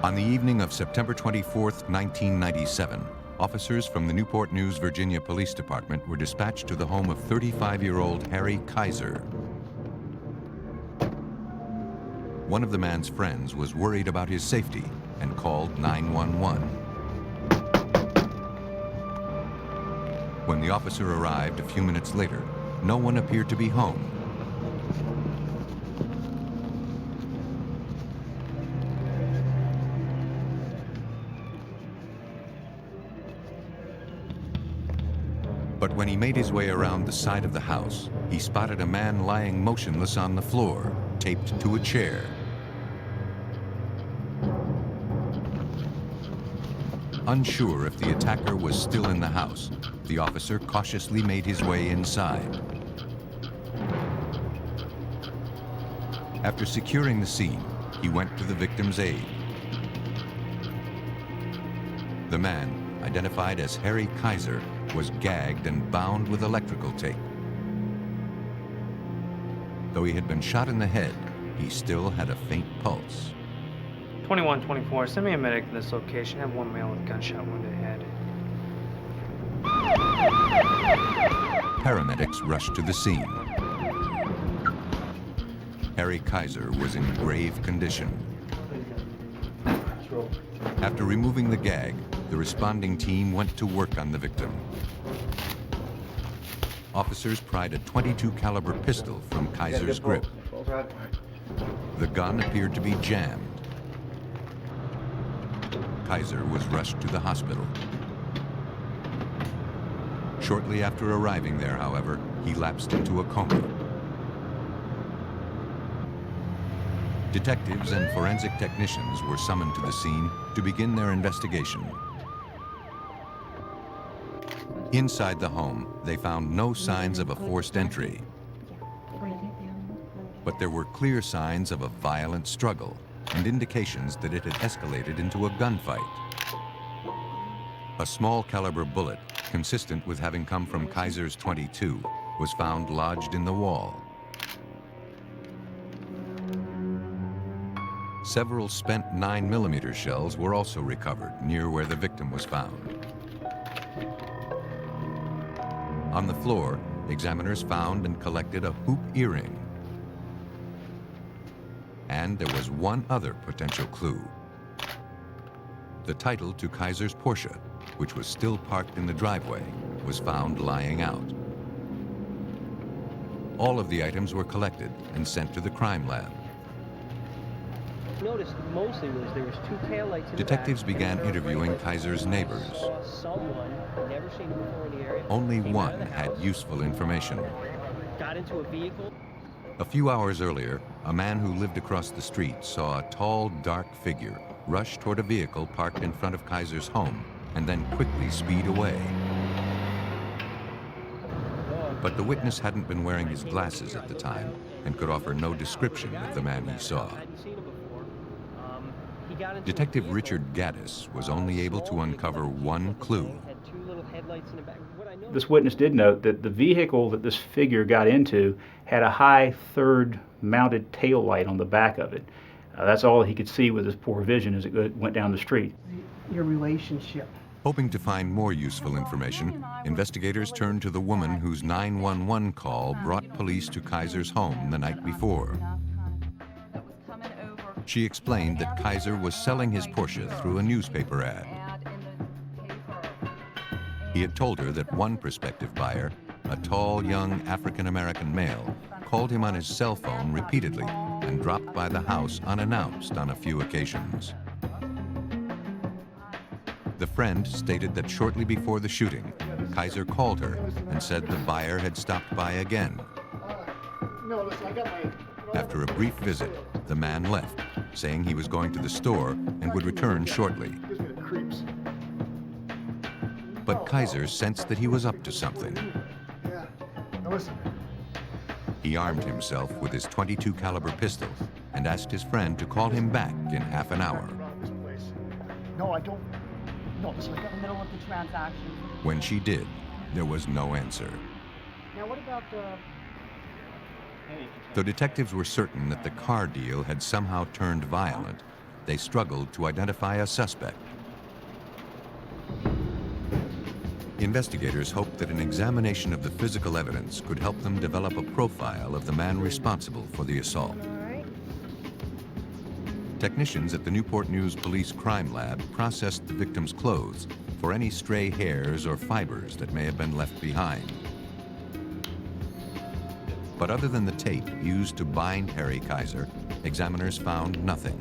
On the evening of September 24, 1997, officers from the Newport News, Virginia Police Department were dispatched to the home of 35-year-old Harry Kaiser. One of the man's friends was worried about his safety and called 911. When the officer arrived a few minutes later, no one appeared to be home. But when he made his way around the side of the house, he spotted a man lying motionless on the floor, taped to a chair. Unsure if the attacker was still in the house, the officer cautiously made his way inside. After securing the scene, he went to the victim's aid. The man, identified as Harry Kaiser, was gagged and bound with electrical tape. Though he had been shot in the head, he still had a faint pulse. 2124, send me a medic to this location. I have one male with a gunshot wound to the head. Paramedics rushed to the scene. Harry Kaiser was in grave condition. After removing the gag, the responding team went to work on the victim. Officers pried a .22 caliber pistol from Kaiser's grip. The gun appeared to be jammed. Kaiser was rushed to the hospital. Shortly after arriving there, however, he lapsed into a coma. Detectives and forensic technicians were summoned to the scene to begin their investigation. Inside the home, they found no signs of a forced entry. But there were clear signs of a violent struggle and indications that it had escalated into a gunfight. A small caliber bullet, consistent with having come from Kaiser's .22, was found lodged in the wall. Several spent 9mm shells were also recovered near where the victim was found. On the floor, examiners found and collected a hoop earring. And there was one other potential clue. The title to Kaiser's Porsche, which was still parked in the driveway, was found lying out. All of the items were collected and sent to the crime lab. Noticed mostly was there was two taillights in Detectives began interviewing Kaiser's neighbors. Someone never seen him before in the area. Only one had useful information. Got into a vehicle. A few hours earlier, a man who lived across the street saw a tall, dark figure rush toward a vehicle parked in front of Kaiser's home and then quickly speed away. But the witness hadn't been wearing his glasses at the time and could offer no description of the man he saw. Detective Richard Gaddis was only able to uncover one clue. This witness did note that the vehicle that this figure got into had a high third mounted tail light on the back of it. That's all he could see with his poor vision as it went down the street. Your relationship. Hoping to find more useful information, investigators turned to the woman whose 911 call brought police to Kaiser's home the night before. She explained that Kaiser was selling his Porsche through a newspaper ad. He had told her that one prospective buyer, a tall, young African-American male, called him on his cell phone repeatedly and dropped by the house unannounced on a few occasions. The friend stated that shortly before the shooting, Kaiser called her and said the buyer had stopped by again. After a brief visit, the man left, saying he was going to the store and would return shortly. But Kaiser sensed that he was up to something. He armed himself with his .22 caliber pistol and asked his friend to call him back in half an hour. No, I don't. No, it's like in the middle of the transaction. When she did, there was no answer. Now, what about the... Though detectives were certain that the car deal had somehow turned violent, they struggled to identify a suspect. Investigators hoped that an examination of the physical evidence could help them develop a profile of the man responsible for the assault. Technicians at the Newport News Police Crime Lab processed the victim's clothes for any stray hairs or fibers that may have been left behind. But other than the tape used to bind Harry Kaiser, examiners found nothing.